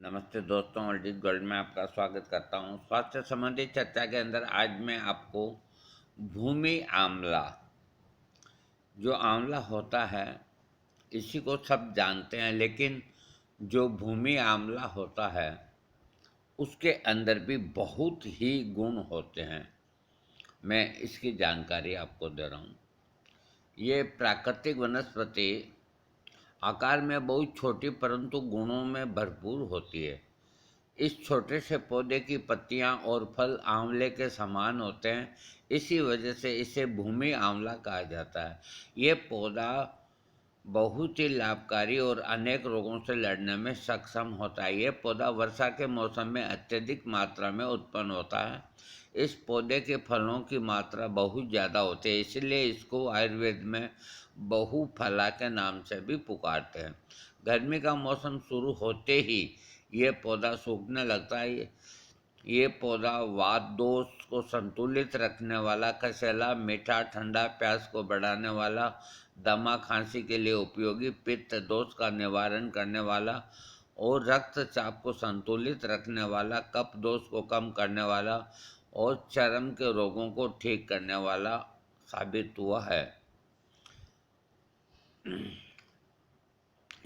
नमस्ते दोस्तों, world gold में आपका स्वागत करता हूं। स्वास्थ्य संबंधी चर्चा के अंदर आज मैं आपको भूमि आंवला, जो आंवला होता है, इसी को सब जानते हैं, लेकिन जो भूमि आंवला होता है उसके अंदर भी बहुत ही गुण होते हैं। मैं इसकी जानकारी आपको दे रहा हूँ। ये प्राकृतिक वनस्पति आकार में बहुत छोटी परंतु गुणों में भरपूर होती है। इस छोटे से पौधे की पत्तियां और फल आंवले के समान होते हैं। इसी वजह से इसे भूमि आंवला कहा जाता है। ये पौधा बहुत ही लाभकारी और अनेक रोगों से लड़ने में सक्षम होता है। ये पौधा वर्षा के मौसम में अत्यधिक मात्रा में उत्पन्न होता है। इस पौधे के फलों की मात्रा बहुत ज़्यादा होती है, इसलिए इसको आयुर्वेद में बहुफला के नाम से भी पुकारते हैं। गर्मी का मौसम शुरू होते ही ये पौधा सूखने लगता है। ये पौधा वात दोष को संतुलित रखने वाला, कसेला, मीठा, ठंडा, प्यास को बढ़ाने वाला, दमा, खांसी के लिए उपयोगी, पित्त दोष का निवारण करने वाला और रक्तचाप को संतुलित रखने वाला, कफ दोष को कम करने वाला और चर्म के रोगों को ठीक करने वाला साबित हुआ है।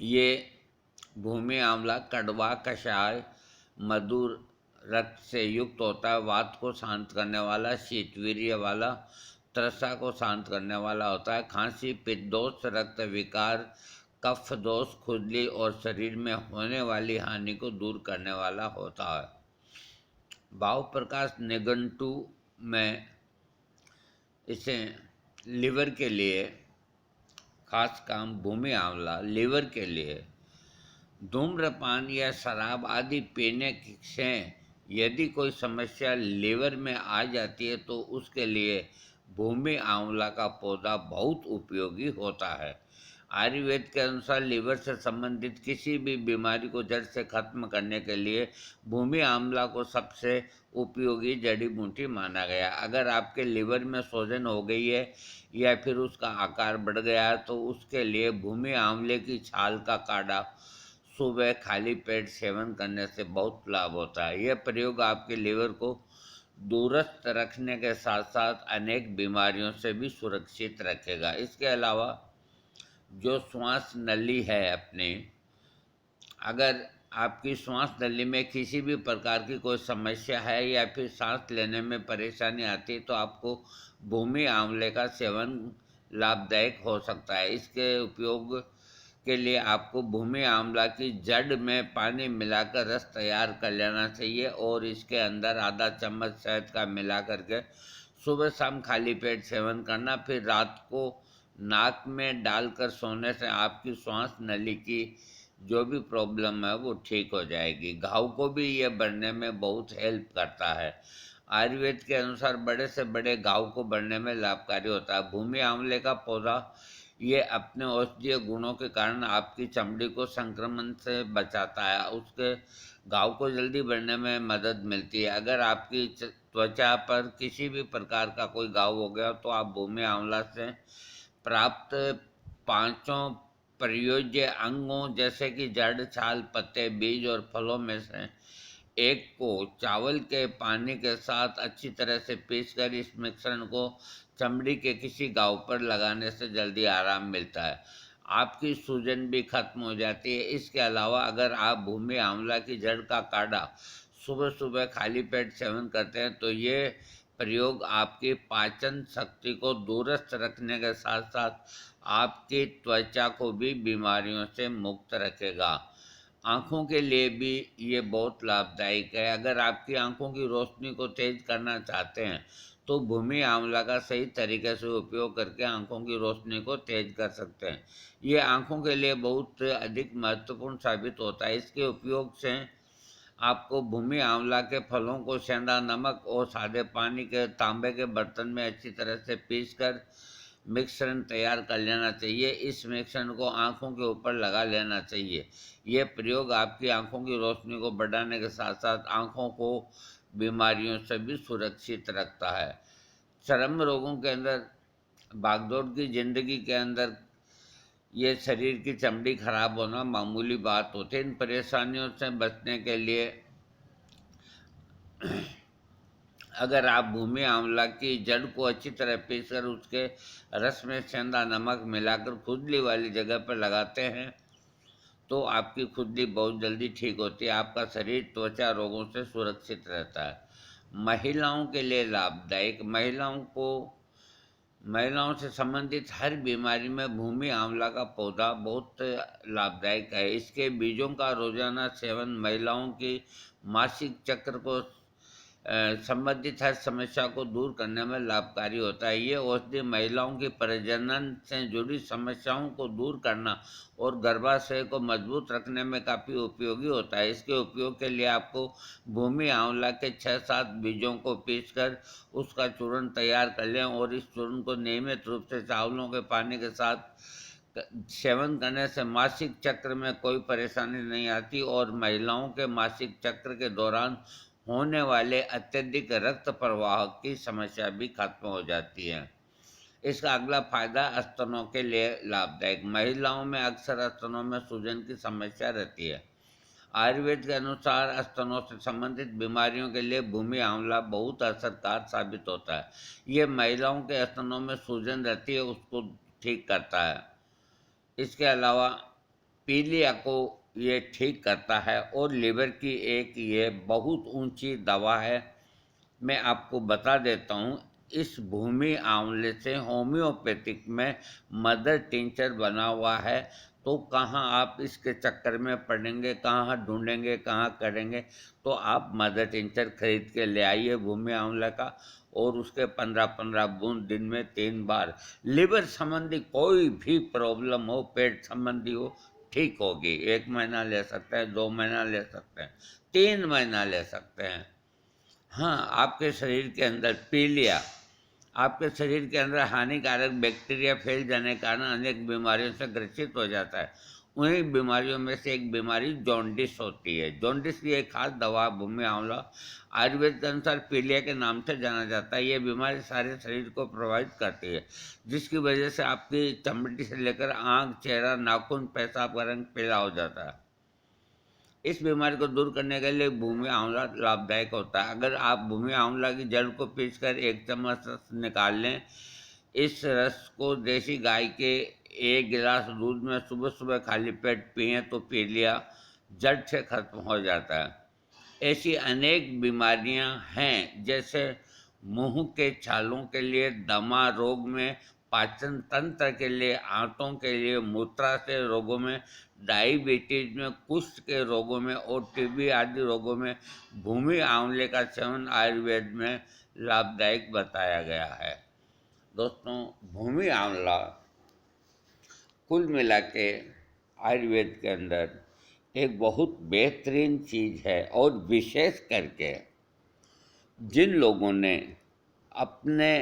ये भूमि आंवला कड़वा, कषाय, मधुर रक्त से युक्त होता है। वात को शांत करने वाला, शीतवीर्य वाला, त्वचा को शांत करने वाला होता है। खांसी, पित्त दोष, रक्त विकार, कफ दोष, खुजली और शरीर में होने वाली हानि को दूर करने वाला होता है। भाव प्रकाश निघंटु में इसे लिवर के लिए खास काम भूमि आंवला लीवर के लिए। धूम्रपान या शराब आदि पीने से यदि कोई समस्या लीवर में आ जाती है तो उसके लिए भूमि आंवला का पौधा बहुत उपयोगी होता है। आयुर्वेद के अनुसार लीवर से संबंधित किसी भी बीमारी को जड़ से खत्म करने के लिए भूमि आंवला को सबसे उपयोगी जड़ी बूटी माना गया। अगर आपके लीवर में सोजन हो गई है या फिर उसका आकार बढ़ गया है तो उसके लिए भूमि आंवले की छाल का काढ़ा सुबह खाली पेट सेवन करने से बहुत लाभ होता है। यह प्रयोग आपके लीवर को दुरुस्त रखने के साथ साथ अनेक बीमारियों से भी सुरक्षित रखेगा। इसके अलावा जो श्वास नली है अपनी, अगर आपकी श्वास नली में किसी भी प्रकार की कोई समस्या है या फिर सांस लेने में परेशानी आती है तो आपको भूमि आंवले का सेवन लाभदायक हो सकता है। इसके उपयोग के लिए आपको भूमि आंवला की जड़ में पानी मिलाकर रस तैयार कर लेना चाहिए और इसके अंदर आधा चम्मच शहद का मिला करके सुबह शाम खाली पेट सेवन करना। फिर रात को नाक में डालकर सोने से आपकी श्वास नली की जो भी प्रॉब्लम है वो ठीक हो जाएगी। घाव को भी ये बढ़ने में बहुत हेल्प करता है। आयुर्वेद के अनुसार बड़े से बड़े घाव को बढ़ने में लाभकारी होता है। भूमि आंवले का पौधा ये अपने औषधीय गुणों के कारण आपकी चमड़ी को संक्रमण से बचाता है। उसके घाव को जल्दी बढ़ने में मदद मिलती है। अगर आपकी त्वचा पर किसी भी प्रकार का कोई घाव हो गया तो आप भूमि आंवला से प्राप्त पांचों प्रयोज्य अंगों जैसे कि जड़, छाल, पत्ते, बीज और फलों में से एक को चावल के पानी के साथ अच्छी तरह से पीसकर इस मिश्रण को चमड़ी के किसी घाव पर लगाने से जल्दी आराम मिलता है। आपकी सूजन भी खत्म हो जाती है। इसके अलावा अगर आप भूमि आंवला की जड़ का काढ़ा सुबह सुबह खाली पेट सेवन करते हैं तो ये प्रयोग आपकी पाचन शक्ति को दुरुस्त रखने के साथ साथ आपकी त्वचा को भी बीमारियों से मुक्त रखेगा। आँखों के लिए भी ये बहुत लाभदायक है। अगर आपकी आँखों की रोशनी को तेज करना चाहते हैं तो भूमि आंवला का सही तरीके से उपयोग करके आँखों की रोशनी को तेज कर सकते हैं। ये आँखों के लिए बहुत अधिक महत्वपूर्ण साबित होता है। इसके उपयोग से आपको भूमि आंवला के फलों को सेंधा नमक और सादे पानी के तांबे के बर्तन में अच्छी तरह से पीसकर मिश्रण तैयार कर लेना चाहिए। इस मिश्रण को आँखों के ऊपर लगा लेना चाहिए। ये प्रयोग आपकी आँखों की रोशनी को बढ़ाने के साथ साथ आँखों को बीमारियों से भी सुरक्षित रखता है। चर्म रोगों के अंदर भागदौड़ की जिंदगी के अंदर ये शरीर की चमड़ी खराब होना मामूली बात होती है। इन परेशानियों से बचने के लिए अगर आप भूमि आंवला की जड़ को अच्छी तरह पीसकर उसके रस में सेंधा नमक मिलाकर खुजली वाली जगह पर लगाते हैं तो आपकी खुजली बहुत जल्दी ठीक होती है। आपका शरीर त्वचा रोगों से सुरक्षित रहता है। महिलाओं के लिए लाभदायक। महिलाओं से संबंधित हर बीमारी में भूमि आंवला का पौधा बहुत लाभदायक है। इसके बीजों का रोजाना सेवन महिलाओं की मासिक चक्र को संबंधित हर समस्या को दूर करने में लाभकारी होता है। ये औषधि महिलाओं की प्रजनन से जुड़ी समस्याओं को दूर करना और गर्भाशय को मजबूत रखने में काफ़ी उपयोगी होता है। इसके उपयोग के लिए आपको भूमि आंवला के 6-7 बीजों को पीसकर उसका चूर्ण तैयार कर लें और इस चूर्ण को नियमित रूप से चावलों के पानी के साथ सेवन करने से मासिक चक्र में कोई परेशानी नहीं आती और महिलाओं के मासिक चक्र के दौरान होने वाले अत्यधिक रक्त प्रवाह की समस्या भी खत्म हो जाती है। इसका अगला फायदा स्तनों के लिए लाभदायक। महिलाओं में अक्सर स्तनों में सूजन की समस्या रहती है। आयुर्वेद के अनुसार स्तनों से संबंधित बीमारियों के लिए भूमि आंवला बहुत असरकार साबित होता है। ये महिलाओं के स्तनों में सूजन रहती है उसको ठीक करता है। इसके अलावा पीलिया को ये ठीक करता है और लीवर की एक ये बहुत ऊंची दवा है। मैं आपको बता देता हूँ, इस भूमि आंवले से होम्योपैथिक में मदर टिंचर बना हुआ है। तो कहाँ आप इसके चक्कर में पड़ेंगे, कहाँ ढूंढेंगे, कहाँ करेंगे। तो आप मदर टिंचर खरीद के ले आइए भूमि आंवले का और उसके 15-15 बूंद दिन में 3 बार। लिवर संबंधी कोई भी प्रॉब्लम हो, पेट संबंधी हो, ठीक होगी। 1 महीना ले सकते हैं, 2 महीना ले सकते हैं, 3 महीना ले सकते हैं। हाँ, आपके शरीर के अंदर पीलिया, आपके शरीर के अंदर हानिकारक बैक्टीरिया फैल जाने के कारण अनेक बीमारियों से ग्रसित हो जाता है। उन्हीं बीमारियों में से एक बीमारी जॉन्डिस होती है। जॉन्डिस की एक खास दवा भूमि आंवला आयुर्वेद के अनुसार पीलिया के नाम से जाना जाता है। ये बीमारी सारे शरीर को प्रभावित करती है जिसकी वजह से आपकी चमड़ी से लेकर आँख, चेहरा, नाखून, पेशाब का रंग पीला हो जाता है। इस बीमारी को दूर करने के लिए भूमि आंवला लाभदायक होता है। अगर आप भूमि आंवला की जड़ को पीसकर 1 चम्मच रस निकाल लें, इस रस को देसी गाय के 1 गिलास दूध में सुबह सुबह खाली पेट पिएँ तो पीलिया जड़ से खत्म हो जाता है। ऐसी अनेक बीमारियां हैं जैसे मुंह के छालों के लिए, दमा रोग में, पाचन तंत्र के लिए, आंतों के लिए, मूत्राशय रोगों में, डायबिटीज में, कुष्ठ के रोगों में और टीबी आदि रोगों में भूमि आंवले का सेवन आयुर्वेद में लाभदायक बताया गया है। दोस्तों, भूमि आंवला कुल मिला के आयुर्वेद के अंदर एक बहुत बेहतरीन चीज़ है और विशेष करके जिन लोगों ने अपने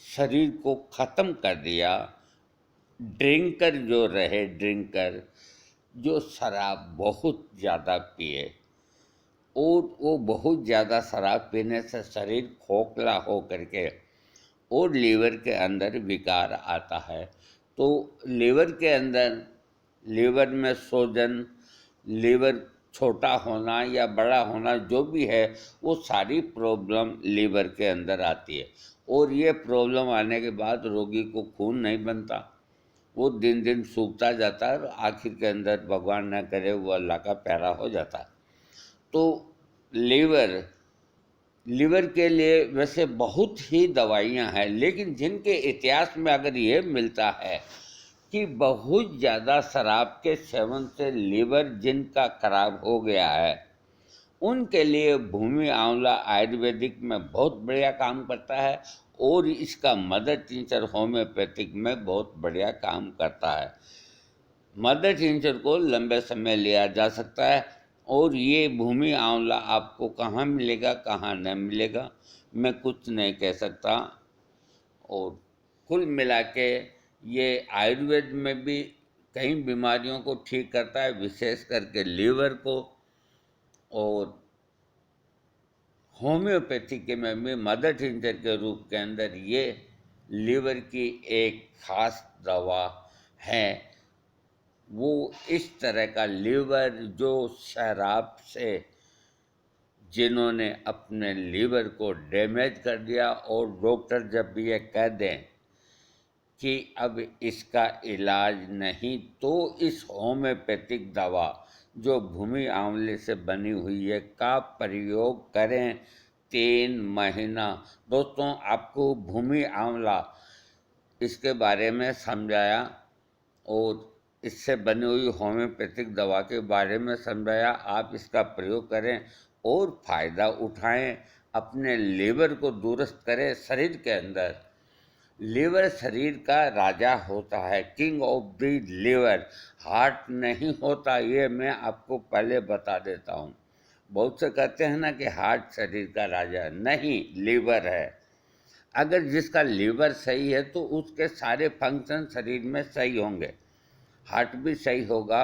शरीर को ख़त्म कर दिया, ड्रिंकर जो रहे, ड्रिंकर जो शराब बहुत ज़्यादा पिए और वो बहुत ज़्यादा शराब पीने से शरीर खोखला हो करके और लीवर के अंदर विकार आता है। तो लीवर के अंदर, लीवर में सूजन, लीवर छोटा होना या बड़ा होना जो भी है, वो सारी प्रॉब्लम लीवर के अंदर आती है और ये प्रॉब्लम आने के बाद रोगी को खून नहीं बनता, वो दिन दिन सूखता जाता है और आखिर के अंदर भगवान न करे वो अल्लाह का प्यारा हो जाता है। तो लीवर के लिए वैसे बहुत ही दवाइयाँ हैं, लेकिन जिनके इतिहास में अगर ये मिलता है कि बहुत ज़्यादा शराब के सेवन से लीवर जिनका खराब हो गया है, उनके लिए भूमि आंवला आयुर्वेदिक में बहुत बढ़िया काम करता है और इसका मदर टिंचर होम्योपैथिक में बहुत बढ़िया काम करता है। मदर टिंचर को लंबे समय लिया जा सकता है और ये भूमि आंवला आपको कहाँ मिलेगा, कहाँ न मिलेगा, मैं कुछ नहीं कह सकता। और कुल मिला के ये आयुर्वेद में भी कई बीमारियों को ठीक करता है, विशेष करके लीवर को, और होम्योपैथी के में भी मदर टिंचर के रूप के अंदर ये लीवर की एक खास दवा है वो इस तरह का लीवर जो शराब से जिन्होंने अपने लीवर को डैमेज कर दिया, और डॉक्टर जब भी ये कह दें कि अब इसका इलाज नहीं, तो इस होम्योपैथिक दवा जो भूमि आंवले से बनी हुई है का प्रयोग करें 3 महीना। दोस्तों, आपको भूमि आंवला इसके बारे में समझाया और इससे बनी हुई होम्योपैथिक दवा के बारे में समझाया। आप इसका प्रयोग करें और फ़ायदा उठाएं, अपने लीवर को दुरुस्त करें। शरीर के अंदर लीवर शरीर का राजा होता है, king of the liver. Heart नहीं होता, ये मैं आपको पहले बता देता हूँ। बहुत से कहते हैं ना कि हार्ट शरीर का राजा है, नहीं, लीवर है। अगर जिसका लीवर सही है तो उसके सारे फंक्शन शरीर में सही होंगे। हार्ट भी सही होगा,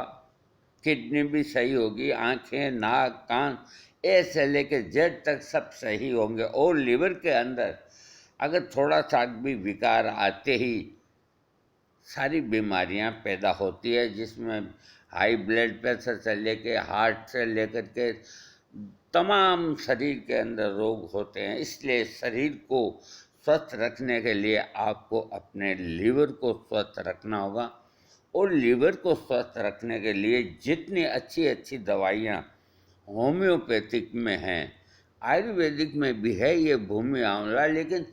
किडनी भी सही होगी, आँखें, नाक, कान, ए से लेके जेड तक सब सही होंगे। और लीवर के अंदर अगर थोड़ा सा भी विकार आते ही सारी बीमारियां पैदा होती है, जिसमें हाई ब्लड प्रेशर से लेके हार्ट से लेकर के तमाम शरीर के अंदर रोग होते हैं। इसलिए शरीर को स्वस्थ रखने के लिए आपको अपने लीवर को स्वस्थ रखना होगा। और लीवर को स्वस्थ रखने के लिए जितनी अच्छी अच्छी दवाइयाँ होम्योपैथिक में हैं, आयुर्वेदिक में भी है ये भूमि आंवला, लेकिन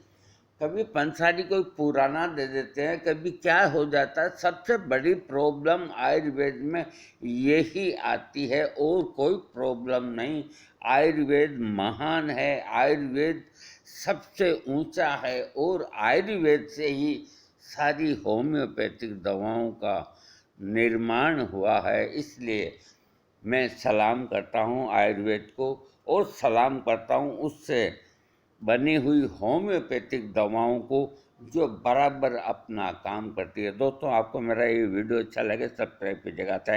कभी पंसारी कोई पुराना दे देते हैं, कभी क्या हो जाता है। सबसे बड़ी प्रॉब्लम आयुर्वेद में यही आती है, और कोई प्रॉब्लम नहीं। आयुर्वेद महान है, आयुर्वेद सबसे ऊंचा है, और आयुर्वेद से ही सारी होम्योपैथिक दवाओं का निर्माण हुआ है। इसलिए मैं सलाम करता हूँ आयुर्वेद को, और सलाम करता हूँ उससे बनी हुई होम्योपैथिक दवाओं को जो बराबर अपना काम करती है। दोस्तों, आपको मेरा ये वीडियो अच्छा लगे सब्सक्राइब कीजिएगा।